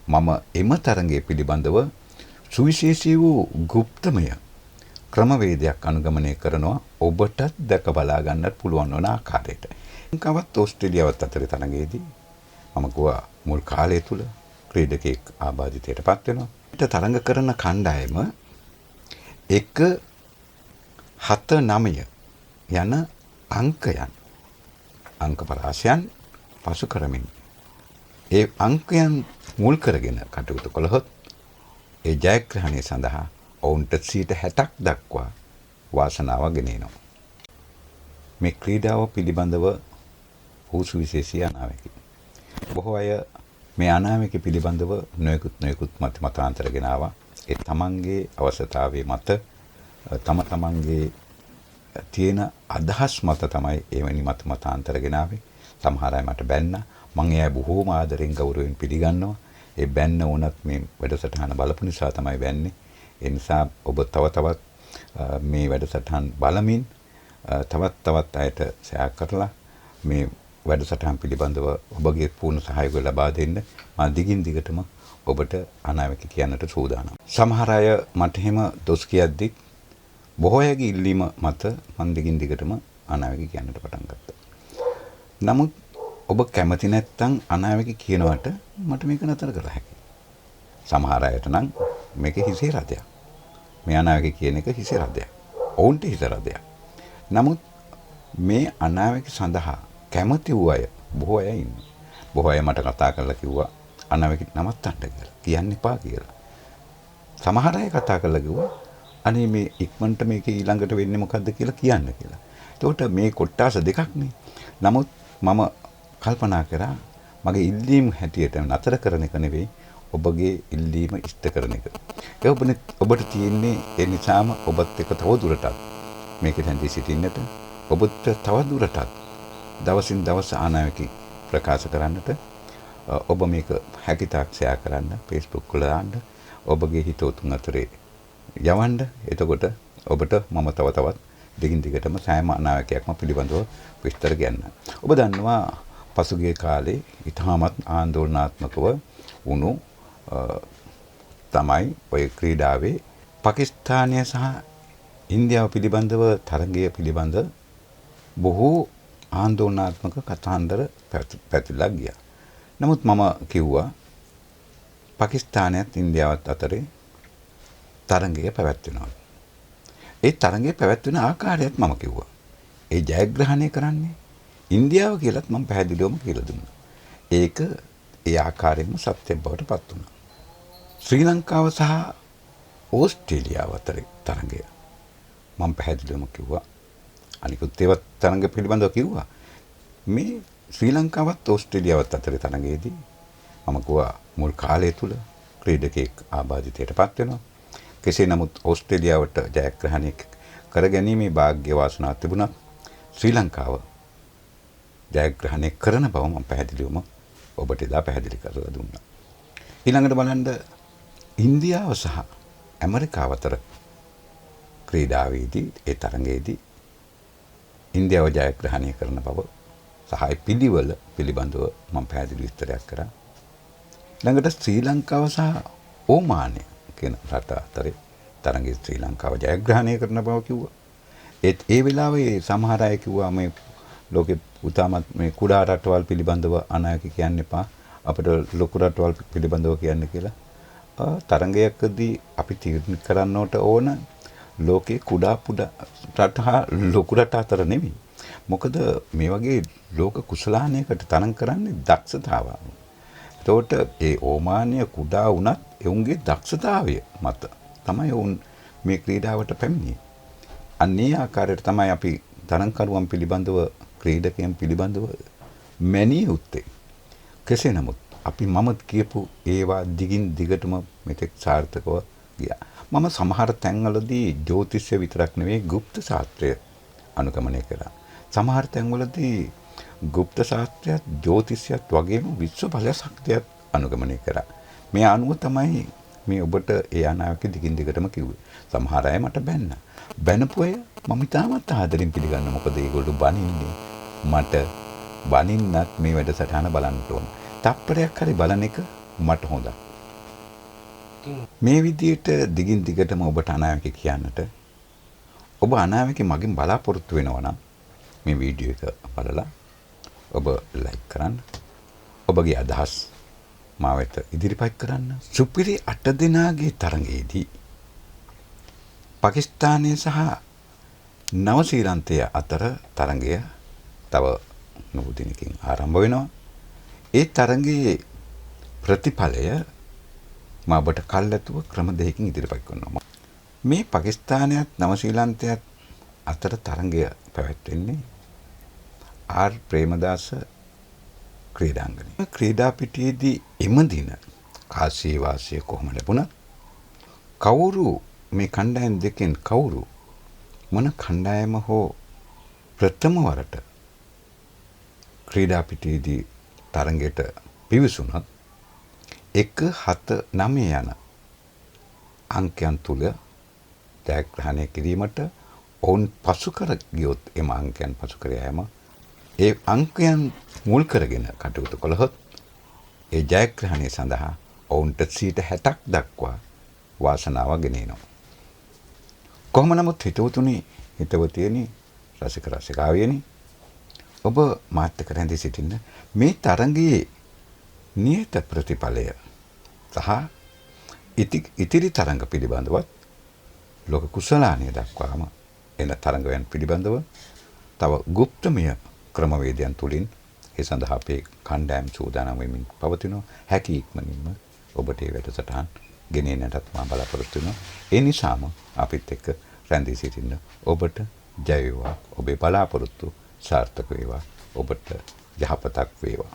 මම එම තරඟය පිළිබඳව සුවිශේෂී වූ গুপ্তමය ක්‍රමවේදයක් අනුගමනය කරනවා ඔබටත් දැක බලා ගන්නත් පුළුවන් වන ආකාරයට. ලංකාවත් ඕස්ට්‍රේලියාවත් අතරේ තරඟයේදී මම ගියා මුල් කාලය තුල ක්‍රීඩකෙක් ආබාධිතයට පත් වෙනවා. ඊට තරඟ කරන කණ්ඩායම 1-7-9 යන අංක පරාසයන් පසු කරමින් ඒ අංකයන් මුල් කරගෙන කටයුතු කළහොත් ඒ ජයග්‍රහණය සඳහා ඔවුන්ට 60% දක්වා වාසනාව ගෙනෙනවා. මේ ක්‍රීඩාව පිළිබඳව සුවිශේෂී අනාවැකි. බොහෝ අය මේ අනාවැකි පිළිබඳව නොයෙකුත් මතාන්තර ගෙනාවා. ඒ තමන්ගේ අවශ්‍යතාවයේ මත තමන්ගේ තියෙන අදහස් මත තමයි එවැනි මතාන්තර ගෙනාවේ. සමහර අය මට බැන්නා. මම එයා බොහෝම ආදරෙන් ගෞරවයෙන් පිළිගන්නවා. ඒ බැන්න වුණත් මේ වැඩසටහන බලපු නිසා තමයි බැන්නේ. ඒ නිසා ඔබ තවත් මේ වැඩසටහන් බලමින් තවත් අයට ෂෙයා කරලා මේ වැඩසටහන් පිළිබඳව ඔබගේ පූර්ණ සහයෝගය ලබා දෙන්න මම දිගින් දිගටම ඔබට අනාවැකි කියන්නට සූදානම්. සමහර අය මට එහෙම දොස් කියද්දි බොහෝ අයගේ ඉල්ලීම මත මම දිගින් දිගටම අනාවැකි කියන්නට පටන් ගත්තා. නමුත් ඔබ කැමති නැත්නම් අනාවැකි කියනවට මට මේක නතර කළ හැකියි. සමහර අයට නම් මේක හිසේ රදයක්. මේ අනාවැකි කියන එක හිසේ රදයක්. ඔවුන්ට හිසේ රදයක්. නමුත් මේ අනාවැකි සඳහා කැමති වූ අය බොහෝ අය ඉන්නේ. බොහෝ අය මට කතා කරලා කිව්වා අනාවැකි නවත්තන්න කියලා. කියන්න එපා කියලා. සමහර අය කතා කරලා කිව්වා අනේ මේ ඉක්මනට මේක ඊළඟට වෙන්නේ මොකද්ද කියලා කියන්න කියලා. ඒකට මේ කොට්ටාස දෙකක් නේ. නමුත් මම කල්පනා කරා මගේ ඉල්ලීම් හැටියට නතර කරන එක නෙවෙයි ඔබගේ ඉල්ලීම ඉෂ්ට කරන එක. ඒ ඔබට තියෙන්නේ ඒ නිසාම ඔබත් එක්ක තව දුරටත් මේක දැන්දී සිටින්නට ඔබත් තව දුරටත් දවසින් දවස අනාවැකි ප්‍රකාශ කරන්නට ඔබ මේක හැකිතාක් ෂෙයා කරන්න Facebook වල දාන්න ඔබගේ හිතවතුන් අතරේ යවන්න. එතකොට ඔබට මම තවත් දිගින් දිගටම සෑම අනාවැකියක්ම පිළිබඳව විස්තර කියන්න. ඔබ දන්නවා පසුගිය කාලේ ඉතාමත් ආందోලනාත්මකව වුණු තමයි ඔය ක්‍රීඩාවේ පාකිස්තානය සහ ඉන්දියාව පිළිබඳව තරගය පිළිබඳ බොහෝ ආందోලනාත්මක කතාන්දර පැතිරලා ගියා. නමුත් මම කිව්වා පාකිස්තානයත් ඉන්දියාවත් අතරේ තරගය පැවැත්වෙනවා. ඒ තරගය පැවැත්වෙන ආකාරයත් මම කිව්වා. ඒ ජයග්‍රහණය කරන්නේ ඉන්දියාව කියලාත් මම පැහැදිලිවම කියලා දුන්නා. ඒක ඒ ආකාරයෙන්ම සත්‍ය බවට පත් වුණා. ශ්‍රී ලංකාව සහ ඕස්ට්‍රේලියාව අතරේ තරගය මම පැහැදිලිවම කිව්වා. අනිකුත් ඒවත් තරග පිළිබඳව කිව්වා. මේ ශ්‍රී ලංකාවත් ඕස්ට්‍රේලියාවත් අතරේ තරගයේදී මම කිව්වා මුල් කාලය තුල ක්‍රීඩකෙක් ආබාධිතයට පත් වෙනවා. කෙසේ නමුත් ඕස්ට්‍රේලියාවට ජයග්‍රහණය කරගැනීමේ වාග්ය වාසනාවක් තිබුණා. ශ්‍රී ලංකාව ජයග්‍රහණය කරන බව මම පැහැදිලිවම ඔබට එදා පැහැදිලි කරලා දුන්නා. ඊළඟට බලන්න ඉන්දියාව සහ ඇමරිකාව අතර ක්‍රීඩාවේදී ඒ තරඟයේදී ඉන්දියාව ජයග්‍රහණය කරන බව සහ පිළිවෙල පිළිබඳව මම පැහැදිලි විස්තරයක් කරා. ඊළඟට ශ්‍රී ලංකාව සහ ඕමානය කියන රට අතරේ තරඟයේ ශ්‍රී ලංකාව ජයග්‍රහණය කරන බව කිව්වා. ඒ වෙලාවේ සමහර අය කිව්වා මේ ලෝකේ උතාමත් මේ කුඩා රටවල් පිළිබඳව අනාවැකි කියන්න එපා. අපිට ලොකු රටවල් පිළිබඳව කියන්න කියලා. තරඟයකදී අපි තීරණය කරන්නට ඕන ලෝකේ කුඩා රට හා ලොකු රට අතර නෙමෙයි. මොකද මේ වගේ ලෝක කුසලානයකට තරඟ කරන්නේ දක්ෂතාව. එතකොට ඒ ඕමානය කුඩා වුණත් එවුන්ගේ දක්ෂතාවය මත තමයි ඔවුන් මේ ක්‍රීඩාවට පැමිණියේ. අන්නේ ආකාරයට තමයි අපි තරඟකරුවන් පිළිබඳව ක්‍රීඩකයන් පිළිබඳව මැනිය යුත්තේ. කෙසේ නමුත් අපි මම කියපු ඒවා දිගින් දිගටම මෙතෙක් සාර්ථකව ගියා. මම සමහර තැන්වලදී ජ්‍යොතිෂය විතරක් නෙවෙයි গুপ্ত ශාස්ත්‍රය අනුගමනය කළා. සමහර තැන්වලදී গুপ্ত ශාස්ත්‍රයත් ජ්‍යොතිෂයත් වගේම විශ්ව බල ශක්තියත් අනුගමනය කරා. මේ අනුව තමයි මේ ඔබට ඒ අනාවැකි දිගින් දිගටම කිව්වේ. සමහර අය මට බැන්නා. බැනපු අය මම ඉතාමත් ආදරෙන් පිළිගන්නවා. මොකද ඒගොල්ලෝ බනින්නේ මට බනින්නත් මේ වැඩසටහන බලන්න ඕන. තප්පරයක් හරි බලන එක මට හොඳයි. මේ විදියට දිගින් දිගටම ඔබට අනාවැකි කියන්නට ඔබ අනාවැකි මගින් බලාපොරොත්තු වෙනවා නම් මේ වීඩියෝ එක බලලා ඔබ ලයික් කරන්න. ඔබගේ අදහස් මා වෙත ඉදිරිපත් කරන්න. සුපිරි 8 දෙනාගේ තරඟයේදී පාකිස්තානය සහ නවසීලන්තය අතර තරඟය තව නුඹ දිනකින් ආරම්භ වෙනවා. ඒ තරඟයේ ප්‍රතිඵලය මා ඔබට කල්ැතුව ක්‍රම දෙකකින් ඉදිරිපත් කරනවා. මේ පාකිස්තානයත් නවසීලන්තයත් අතර තරඟය පැවැත්වෙන්නේ ආර් ප්‍රේමදාස ක්‍රීඩාංගණයේ. ක්‍රීඩා පිටියේදී එම දින කාසිය වාසිය කොහොම ලැබුණත් කවුරු මේ කණ්ඩායම් දෙකෙන් කවුරු මොන කණ්ඩායම හෝ ප්‍රථම වරට ක්‍රීඩා පිටියේදී තරඟයට පිවිසුණත් 1-7-9 යන අංකයන් තුල ජයග්‍රහණය කිරීමට ඔවුන් පසු කර ගියොත් එම අංකයන් පසු කර යාම ඒ අංකයන් මුල් කරගෙන කටයුතු කළහොත් ඒ ජයග්‍රහණය සඳහා ඔවුන්ට 60% දක්වා වාසනාව ගෙන එනවා. කොහොම නමුත් හිතවතුනි හිතවතියනි රසික රසිකාවියනි ඔබ මාත් එක්ක රැඳී සිටින්න මේ තරඟයේ නියත ප්‍රතිඵලය සහ ඉතිරි තරඟ පිළිබඳවත් ලෝක කුසලානිය දක්වාම එන තරඟයන් පිළිබඳව තව গুপ্তමය ක්‍රමවේදයන් තුලින් ඒ සඳහා අපේ කණ්ඩායම් සූදානම් වෙමින් පවතිනවා. හැකි ඉක්මනින්ම ඔබට මේ වැඩසටහන් ගෙනෙන්නටත් මම බලාපොරොත්තු වෙනවා. ඒ නිසාම අපිත් එක්ක රැඳී සිටින්න ඔබට ජය වේවා. ඔබේ බලාපොරොත්තු සාර්ථක වේවා. ඔබට යහපතක් වේවා.